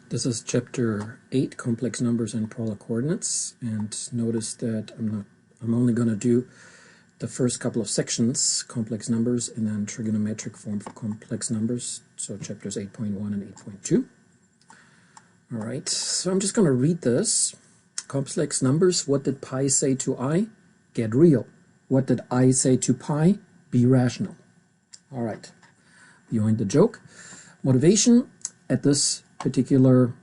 This is chapter 8, complex numbers and polar coordinates, and notice that I'm only going to do the first couple of sections, complex numbers, and then trigonometric form for complex numbers, so chapters 8.1 and 8.2. Alright, so I'm just going to read this. Complex numbers, what did pi say to I? Get real. What did I say to pi? Be rational. Alright, behind the joke. Motivation at this particular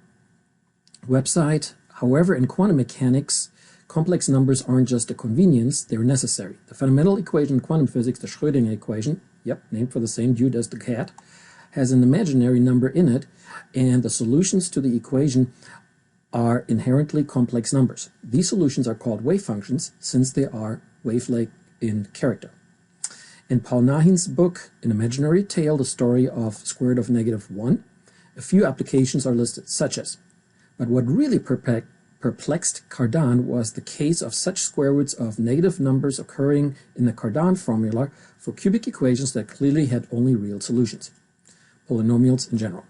website. However, in quantum mechanics, complex numbers aren't just a convenience, they're necessary. The fundamental equation in quantum physics, the Schrödinger equation, named for the same dude as the cat, has an imaginary number in it, and the solutions to the equation are inherently complex numbers. These solutions are called wave functions since they are wave-like in character. In Paul Nahin's book, An Imaginary Tale, the story of square root of -1, a few applications are listed, such as, but what really perplexed Cardan was the case of such square roots of negative numbers occurring in the Cardan formula for cubic equations that clearly had only real solutions, polynomials in general.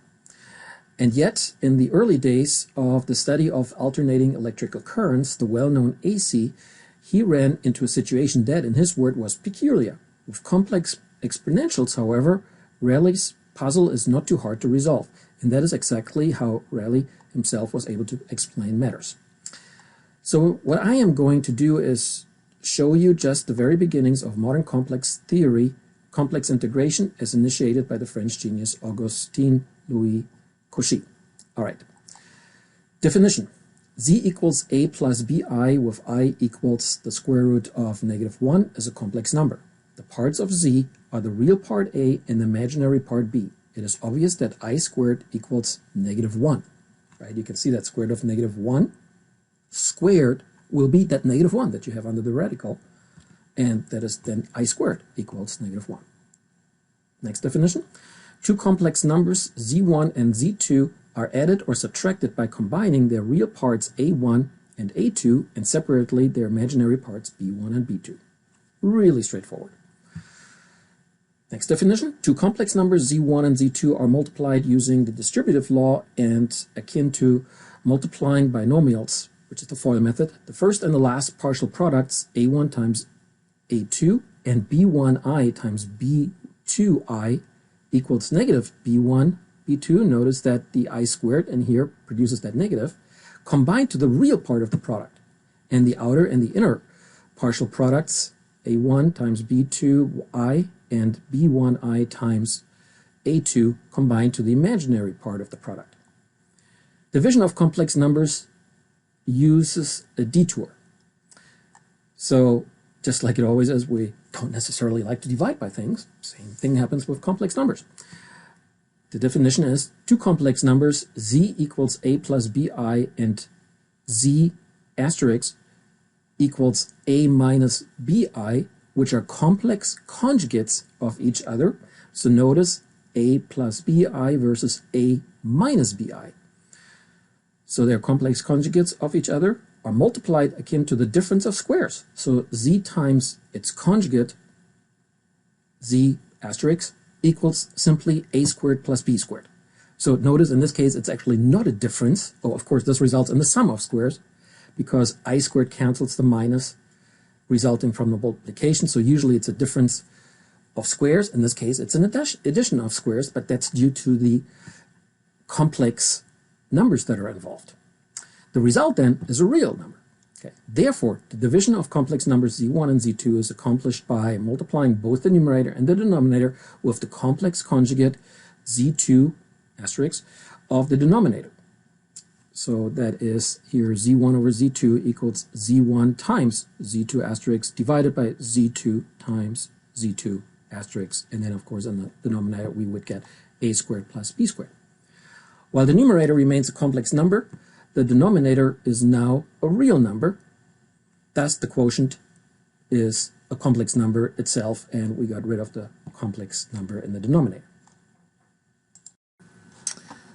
And yet, in the early days of the study of alternating electrical currents, the well-known AC, he ran into a situation that, in his word, was peculiar. With complex exponentials, however, Rayleigh's puzzle is not too hard to resolve, and that is exactly how Rayleigh himself was able to explain matters. So what I am going to do is show you just the very beginnings of modern complex theory, complex integration, as initiated by the French genius Augustin Louis Cauchy. All right. Definition. Z equals a plus bi with I equals the square root of -1 is a complex number. The parts of Z are the real part A and the imaginary part B. It is obvious that I squared equals -1. Right? You can see that square root of -1 squared will be that -1 that you have under the radical, and that is then I squared equals -1. Next definition. Two complex numbers Z1 and Z2 are added or subtracted by combining their real parts A1 and A2 and separately their imaginary parts B1 and B2. Really straightforward. Next definition. Two complex numbers Z1 and Z2 are multiplied using the distributive law and akin to multiplying binomials, which is the FOIL method. The first and the last partial products, A1 times A2 and B1i times B2i equals negative B1, B2. Notice that the I squared in here produces that negative, combined to the real part of the product. And the outer and the inner partial products, A1 times B2i and B1i times A2 combined to the imaginary part of the product. Division of complex numbers uses a detour. So just like it always is, we don't necessarily like to divide by things. Same thing happens with complex numbers. The definition is two complex numbers Z equals A plus BI and Z asterisk equals A minus BI, which are complex conjugates of each other. So notice A plus BI versus A minus BI. So they're complex conjugates of each other are multiplied akin to the difference of squares. So Z times its conjugate, Z asterisk, equals simply A squared plus B squared. So notice in this case it's actually not a difference. Oh, of course this results in the sum of squares because I squared cancels the minus resulting from the multiplication. So usually it's a difference of squares. In this case it's an addition of squares, but that's due to the complex numbers that are involved. The result then is a real number. Okay. Therefore, the division of complex numbers Z1 and Z2 is accomplished by multiplying both the numerator and the denominator with the complex conjugate Z2 asterisk of the denominator. So that is here Z1 over Z2 equals Z1 times Z2 asterisk divided by Z2 times Z2 asterisk. And then, of course, in the denominator, we would get A squared plus B squared. While the numerator remains a complex number, the denominator is now a real number. Thus, the quotient is a complex number itself, and we got rid of the complex number in the denominator.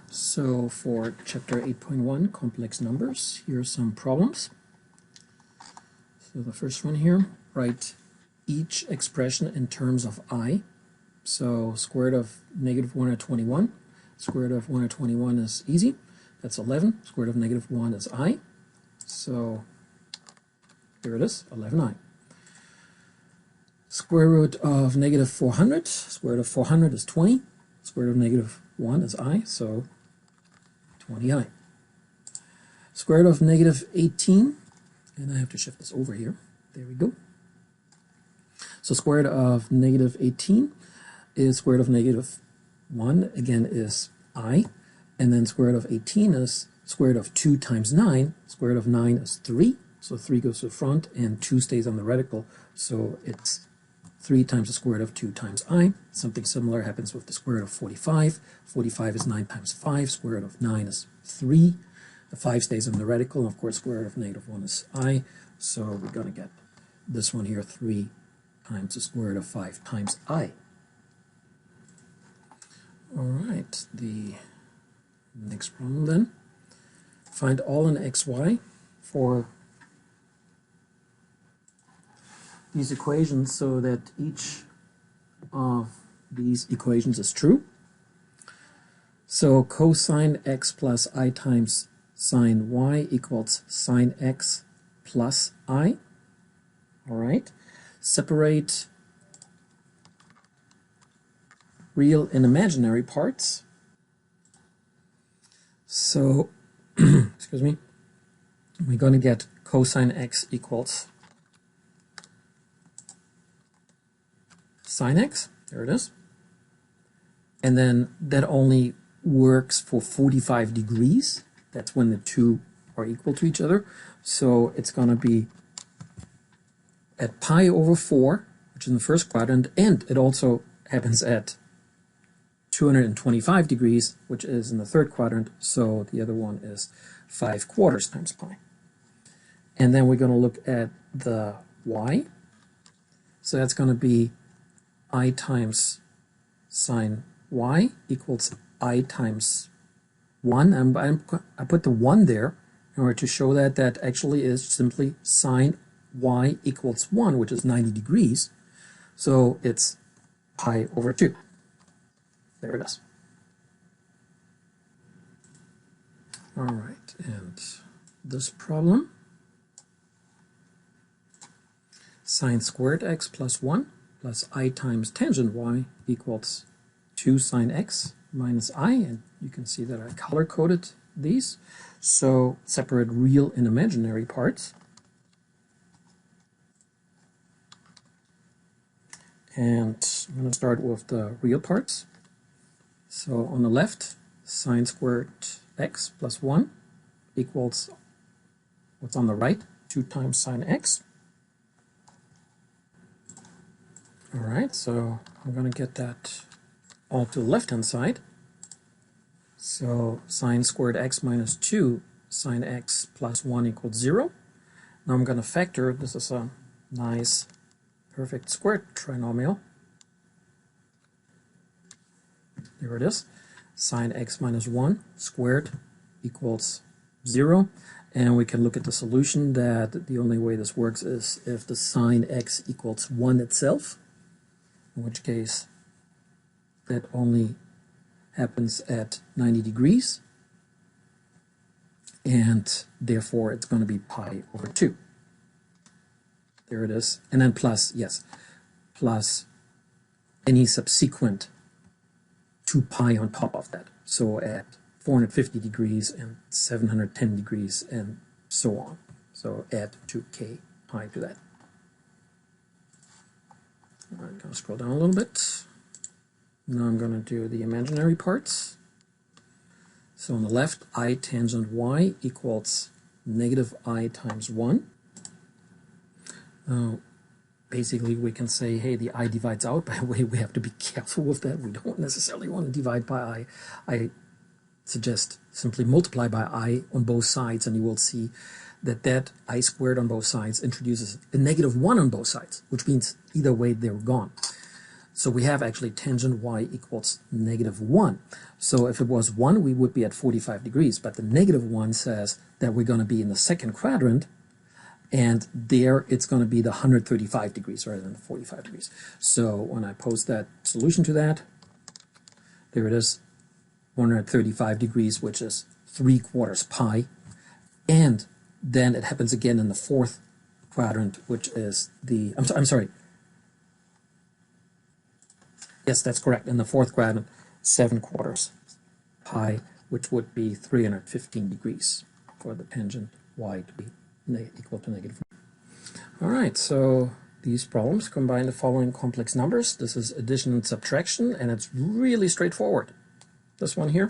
So for chapter 8.1, complex numbers, here are some problems. So the first one here, write each expression in terms of I. So square root of -121. Square root of 121 is easy. that's 11. Square root of negative 1 is I. So here it is, 11i. Square root of negative 400. Square root of 400 is 20. Square root of negative 1 is I, so 20i. Square root of negative 18, and I have to shift this over here. There we go. So square root of negative 18 is square root of negative 1, again, is I. And then square root of 18 is square root of 2 times 9. Square root of 9 is 3. So 3 goes to the front, and 2 stays on the radical. So it's 3 times the square root of 2 times I. Something similar happens with the square root of 45. 45 is 9 times 5. Square root of 9 is 3. The 5 stays on the radical, and of course square root of negative 1 is I. So we're going to get this one here, 3 times the square root of 5 times I. All right, the next problem then. Find all in xy for these equations so that each of these equations is true. So cosine x plus I times sine y equals sine x plus I. All right. Separate real and imaginary parts. So, excuse me, we're going to get cosine x equals sine x. There it is. And then that only works for 45 degrees. That's when the two are equal to each other. So it's going to be at pi over 4, which is in the first quadrant, and it also happens at 225 degrees, which is in the third quadrant, so the other one is 5/4 times pi. And then we're going to look at the y. So that's going to be I times sine y equals I times 1. I put the 1 there in order to show that that actually is simply sine y equals 1, which is 90 degrees. So it's pi over 2. There it is. All right, and this problem, sine squared x plus 1 plus I times tangent y equals 2 sine x minus I, and you can see that I color-coded these. So separate real and imaginary parts. And I'm going to start with the real parts. So on the left, sine squared x plus 1 equals what's on the right, 2 times sine x. All right, so I'm going to get that all to the left-hand side. So sine squared x minus 2 sine x plus 1 equals 0. Now I'm going to factor. This is a nice perfect squared trinomial. There it is. Sine x minus 1 squared equals 0. And we can look at the solution that the only way this works is if the sine x equals 1 itself, in which case that only happens at 90 degrees, and therefore it's going to be pi over 2. There it is. And then plus, yes, plus any subsequent 2 pi on top of that. So at 450 degrees and 710 degrees and so on. So add 2k pi to that. I'm going to scroll down a little bit. Now I'm going to do the imaginary parts. So on the left, I tangent y equals negative I times 1. Now, basically we can say, hey, the I divides out. By the way, we have to be careful with that. We don't necessarily want to divide by I. I suggest simply multiply by I on both sides, and you will see that that I squared on both sides introduces a negative 1 on both sides, which means either way they're gone. So we have actually tangent y equals negative 1. So if it was 1, we would be at 45 degrees, but the negative 1 says that we're going to be in the second quadrant, and there it's going to be the 135 degrees rather than the 45 degrees. So when I post that solution to that, there it is. 135 degrees, which is 3/4 pi. And then it happens again in the fourth quadrant, which is the, I'm sorry. Yes, that's correct. In the fourth quadrant, 7/4 pi, which would be 315 degrees for the tangent y to be equal to -1. All right, so these problems combine the following complex numbers. This is addition and subtraction, and it's really straightforward. This one here,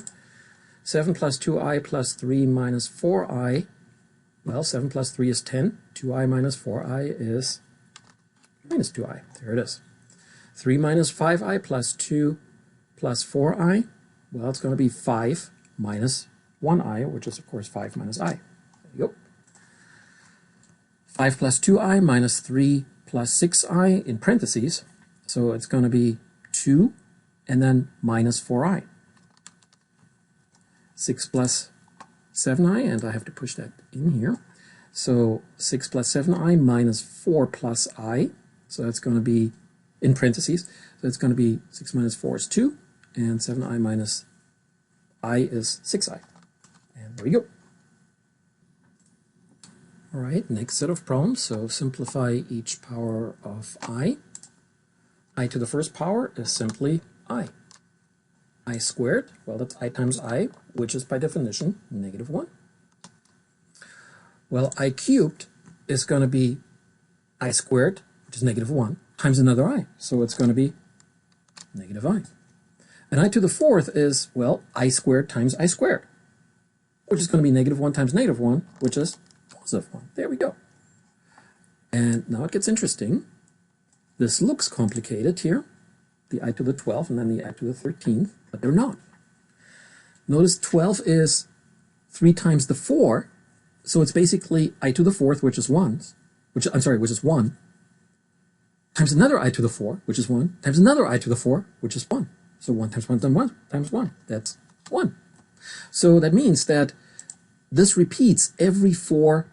7 plus 2i plus 3 minus 4i. Well, 7 plus 3 is 10. 2i minus 4i is minus 2i. There it is. 3 minus 5i plus 2 plus 4i. Well, it's going to be 5 minus 1i, which is, of course, 5 minus I. There you go. 5 plus 2i minus 3 plus 6i in parentheses. So it's going to be 2 and then minus 4i. 6 plus 7i, and I have to push that in here. So 6 plus 7i minus 4 plus i. So that's going to be in parentheses. So it's going to be 6 minus 4 is 2, and 7i minus I is 6i. And there we go. All right, next set of problems. So simplify each power of I. I to the first power is simply I. I squared, well, that's I times I, which is by definition -1. Well, I cubed is going to be I squared, which is -1, times another I. So it's going to be -I. And I to the fourth is, well, I squared times I squared, which is going to be -1 times -1, which is +1. There we go. And now it gets interesting. This looks complicated here, the I to the 12th and then the I to the 13th, but they're not. Notice 12 is 3 times the 4, so it's basically I to the 4th, which is 1, which is 1, times another I to the 4, which is 1, times another I to the 4, which is 1. So 1 times 1 times 1 times 1, that's 1. So that means that this repeats every 4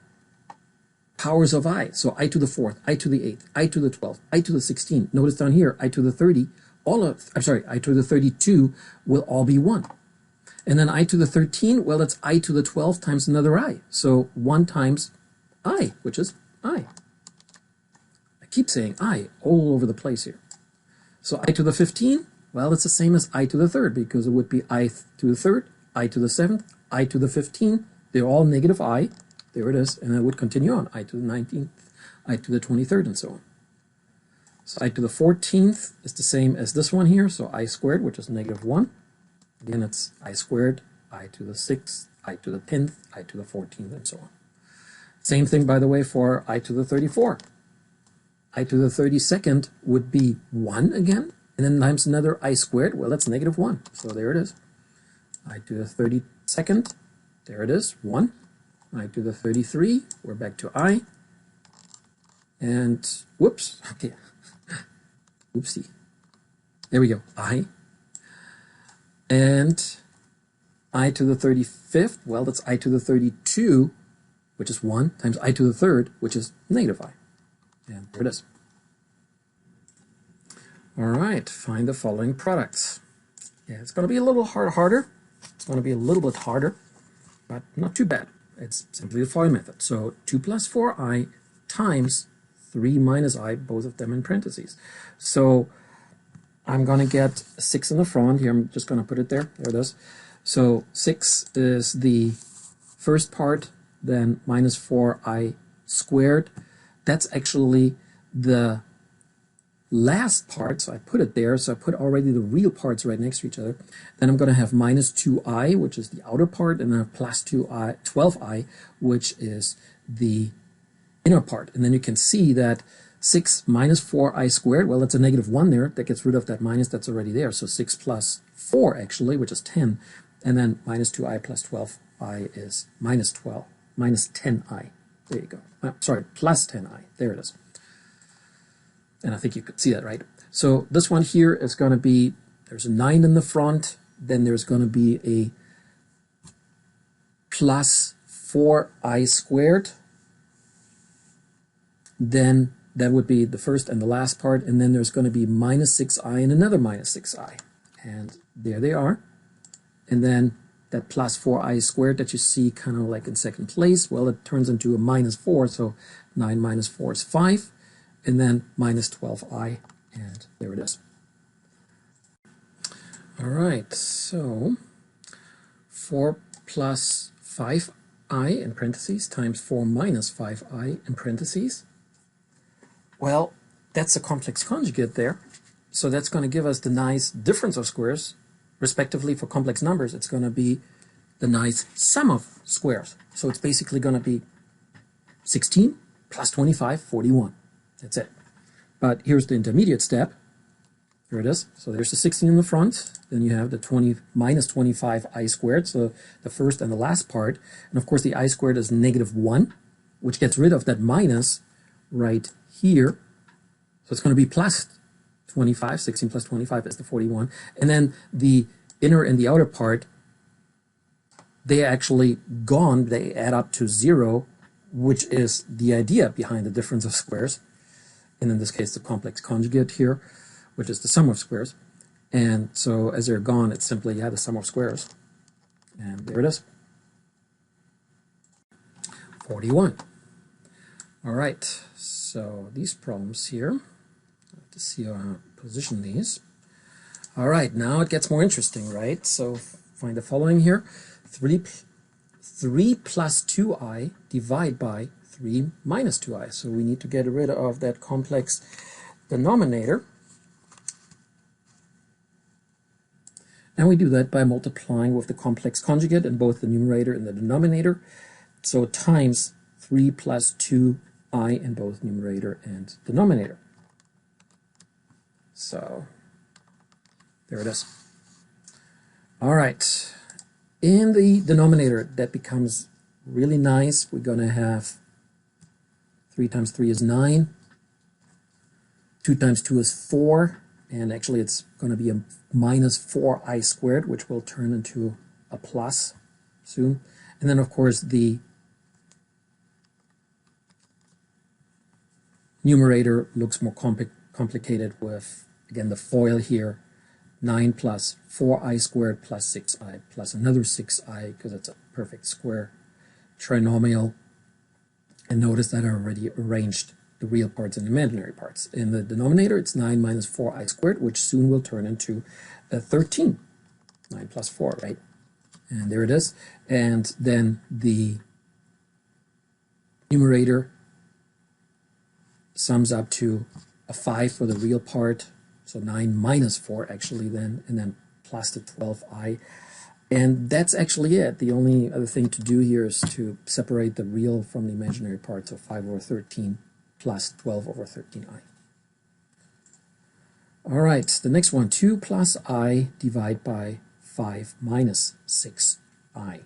powers of I. So I to the 4th, I to the 8th, I to the 12th, I to the 16th. Notice down here, I to the 30, I to the 32 will all be 1. And then I to the 13, well, that's I to the 12th times another I. So 1 times I, which is I. I keep saying I all over the place here. So I to the 15, well, it's the same as I to the 3rd, because it would be I to the 3rd, I to the 7th, I to the 15. They're all -I. There it is. And it would continue on. I to the 19th, I to the 23rd, and so on. So I to the 14th is the same as this one here. So I squared, which is -1. Again, it's I squared, I to the 6th, I to the 10th, I to the 14th, and so on. Same thing, by the way, for I to the 34. I to the 32nd would be 1 again, and then times another I squared. Well, that's -1. So there it is. I to the 32nd, there it is, 1. I to the 33, we're back to I. And, whoops, okay. Oopsie. There we go, I. And I to the 35th, well, that's I to the 32, which is 1, times I to the 3rd, which is -I. And there it is. All right, find the following products. Yeah, it's going to be a little harder. It's going to be a little bit harder, but not too bad. It's simply the following method. So 2 plus 4i times 3 minus I, both of them in parentheses. So I'm going to get 6 in the front. Here, I'm just going to put it there. There it is. So 6 is the first part, then minus 4i squared. That's actually the last part, so I put it there. So I put already the real parts right next to each other. Then I'm going to have minus 2i, which is the outer part, and then I have plus 2i, 12i, which is the inner part. And then you can see that 6 minus 4i squared, well, it's a -1 there. That gets rid of that minus that's already there. So 6 plus 4, actually, which is 10. And then minus 2i plus 12i is minus 10i. There you go. Sorry, plus 10i. There it is. And I think you could see that, right? So this one here is going to be, there's a 9 in the front, then there's going to be a plus 4i squared, then that would be the first and the last part, and then there's going to be minus 6i and another minus 6i. And there they are. and then that plus 4i squared that you see kind of like in second place, well, it turns into a minus 4, so 9 minus 4 is 5, and then minus 12i, and there it is. All right, so 4 plus 5i in parentheses times 4 minus 5i in parentheses. Well, that's a complex conjugate there, so that's going to give us the nice difference of squares. Respectively, for complex numbers, it's going to be the nice sum of squares. So it's basically going to be 16 plus 25, 41. That's it. But here's the intermediate step. Here it is. So there's the 16 in the front. Then you have the 20 minus 25i squared, so the first and the last part. And of course, the I squared is negative 1, which gets rid of that minus right here. So it's going to be plus 25, 16 plus 25 is the 41. And then the inner and the outer part, they are actually gone. They add up to 0, which is the idea behind the difference of squares. And in this case, the complex conjugate here, which is the sum of squares. And so as they're gone, it's simply, the sum of squares. And there it is. 41. All right, so these problems here, to see how to position these. All right, now it gets more interesting, right? So find the following here. 3 plus 2i divide by 3 minus 2i. So we need to get rid of that complex denominator. And we do that by multiplying with the complex conjugate in both the numerator and the denominator. So times 3 plus 2i in both numerator and denominator. So there it is. All right. In the denominator, that becomes really nice. We're going to have 3 times 3 is 9. 2 times 2 is 4. And actually, it's going to be a minus 4i squared, which will turn into a plus soon. And then, of course, the numerator looks more complicated with, again, the FOIL here. 9 plus 4i squared plus 6i plus another 6i, because it's a perfect square trinomial. And notice that I already arranged the real parts and imaginary parts. In the denominator, it's 9 minus 4i squared, which soon will turn into 13. 9 plus 4, right? And there it is. And then the numerator sums up to a 5 for the real part. So 9 minus 4 actually then, and then plus the 12i. And that's actually it. The only other thing to do here is to separate the real from the imaginary part. So 5 over 13 plus 12 over 13i. All right, the next one, 2 plus I divided by 5 minus 6i.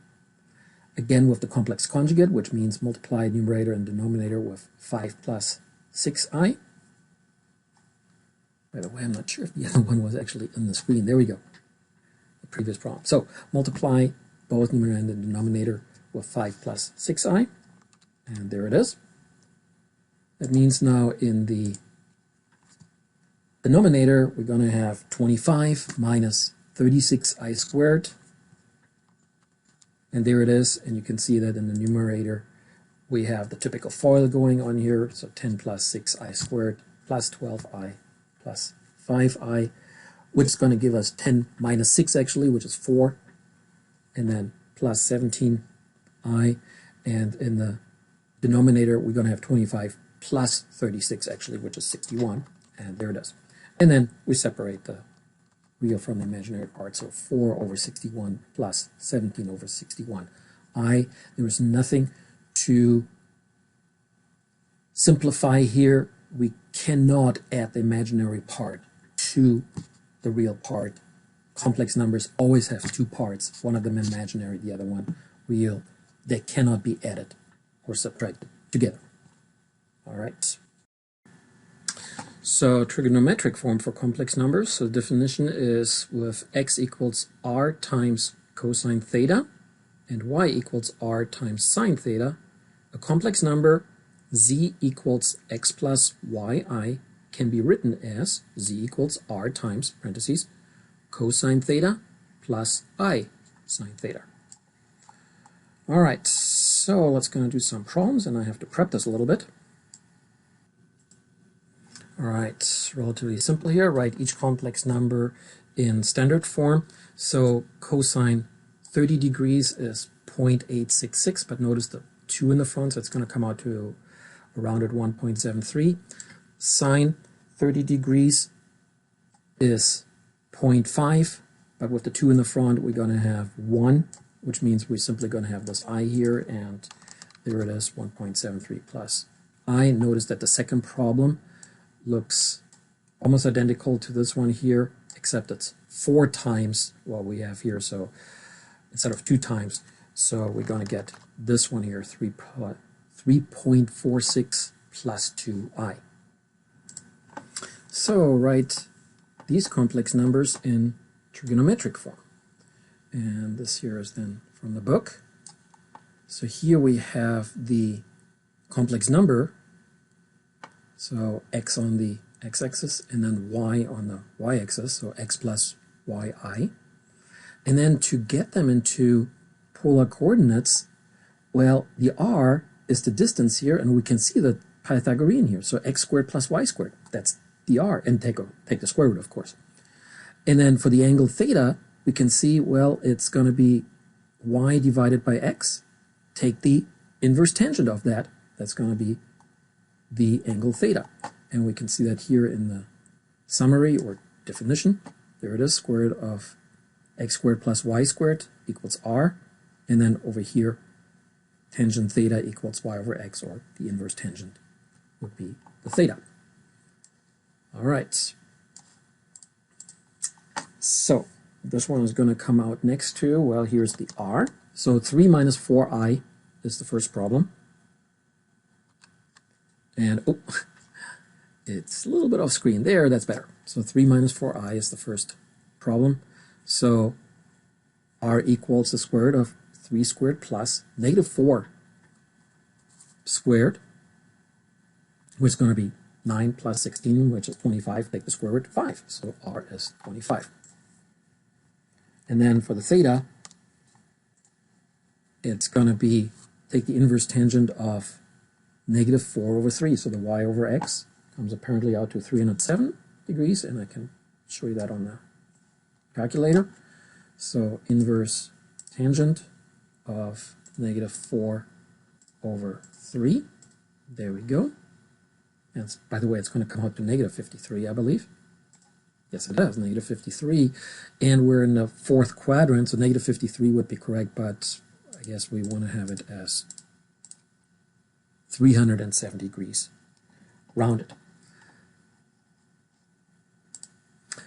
Again with the complex conjugate, which means multiply numerator and denominator with 5 plus 6i. By the way, I'm not sure if the other one was actually on the screen. There we go. The previous problem. So multiply both numerator and the denominator with 5 plus 6i. And there it is. That means now in the denominator, we're going to have 25 minus 36i squared. And there it is. And you can see that in the numerator, we have the typical FOIL going on here. So 10 plus 6i squared plus 12i plus 5i, which is going to give us 10 minus 6 actually, which is 4, and then plus 17i, and in the denominator we're going to have 25 plus 36 actually, which is 61, and there it is. And then we separate the real from the imaginary part, so 4 over 61 plus 17 over 61i. There is nothing to simplify here. We cannot add the imaginary part to the real part. Complex numbers always have two parts, one of them imaginary, the other one real. They cannot be added or subtracted together. All right. So trigonometric form for complex numbers. So the definition is with x equals r times cosine theta and y equals r times sine theta, a complex number z equals x plus yi can be written as z equals r times, parentheses, cosine theta plus I, sine theta. Alright, so let's go do some problems, and I have to prep this a little bit. Alright, relatively simple here. Write each complex number in standard form. So cosine 30 degrees is 0.866, but notice the 2 in the front, so it's going to come out to a rounded 1.73. Sine 30 degrees is 0.5, but with the 2 in the front, we're going to have 1, which means we're simply going to have this I here, and there it is, 1.73 plus I. Notice that the second problem looks almost identical to this one here, except it's 4 times what we have here, so instead of 2 times, so we're going to get this one here, 3.46 plus 2I. So write these complex numbers in trigonometric form. And this here is then from the book. So here we have the complex number, so x on the x-axis and then y on the y-axis, so x plus yi. And then to get them into polar coordinates, well, the r is the distance here, and we can see the Pythagorean here, so x squared plus y squared, that's the r, and take the square root, of course. And then for the angle theta, we can see, well, it's going to be y divided by x. Take the inverse tangent of that. That's going to be the angle theta. And we can see that here in the summary or definition. There it is, square root of x squared plus y squared equals r. And then over here, tangent theta equals y over x, or the inverse tangent would be the theta. All right. So this one is going to come out next to, well, here's the r. So 3 minus 4i is the first problem. And, oh, it's a little bit off screen there, that's better. So 3 minus 4i is the first problem. So r equals the square root of 3 squared plus negative 4 squared, which is going to be 9 plus 16, which is 25, take the square root of 5. So r is 25. And then for the theta, it's going to be, take the inverse tangent of negative 4 over 3. So the y over x comes apparently out to 307 degrees, and I can show you that on the calculator. So inverse tangent of negative 4 over 3. There we go. And by the way, it's going to come out to negative 53, I believe. Yes, it does, negative 53. And we're in the fourth quadrant, so negative 53 would be correct, but I guess we want to have it as 370 degrees rounded.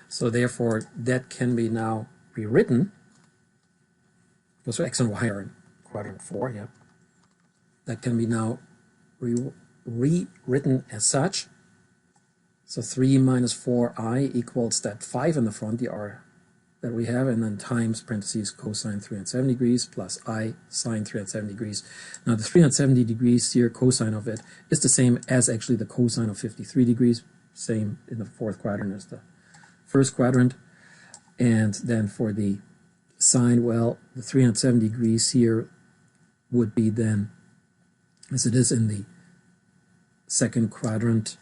So therefore, that can be now rewritten. So x and y are in quadrant 4, yeah. That can be now rewritten as such. So 3 minus 4i equals that 5 in the front, the r that we have, and then times parentheses cosine 370 degrees plus I sine 370 degrees. Now the 370 degrees here, cosine of it, is the same as actually the cosine of 53 degrees, same in the fourth quadrant as the first quadrant. And then for the sine, well, the 370 degrees here would be then, as it is in the second quadrant,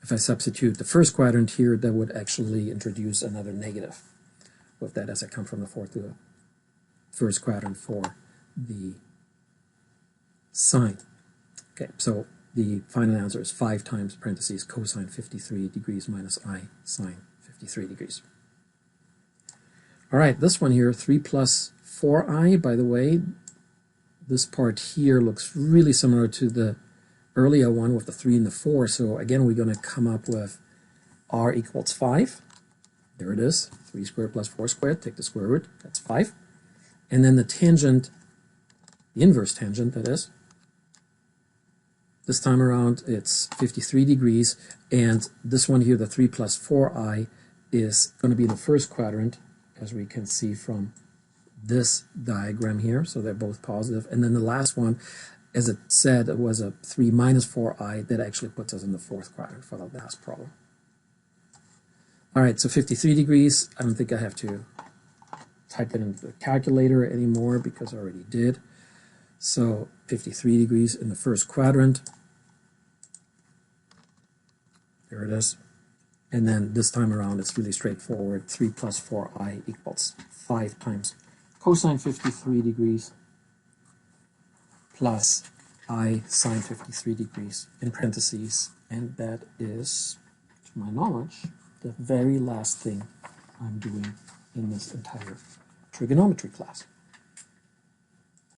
if I substitute the first quadrant here, that would actually introduce another negative with that as I come from the fourth to the first quadrant for the sine. Okay, so the final answer is 5 times parentheses cosine 53 degrees minus I sine 53 degrees. All right, this one here, 3 plus 4i, by the way, this part here looks really similar to the earlier one with the 3 and the 4, so again we're going to come up with r equals 5. There it is, 3 squared plus 4 squared, take the square root, that's 5. And then the tangent, the inverse tangent that is, this time around it's 53 degrees, and this one here, the 3 plus 4i, is going to be in the first quadrant, as we can see from this diagram here, so they're both positive. And then the last one, as it said, it was a 3 minus 4i, that actually puts us in the fourth quadrant for the last problem. All right, so 53 degrees, I don't think I have to type it into the calculator anymore because I already did. So 53 degrees in the first quadrant. There it is. And then this time around it's really straightforward. 3 plus 4i equals 5 times cosine 53 degrees plus I sine 53 degrees in parentheses. And that is, to my knowledge, the very last thing I'm doing in this entire trigonometry class.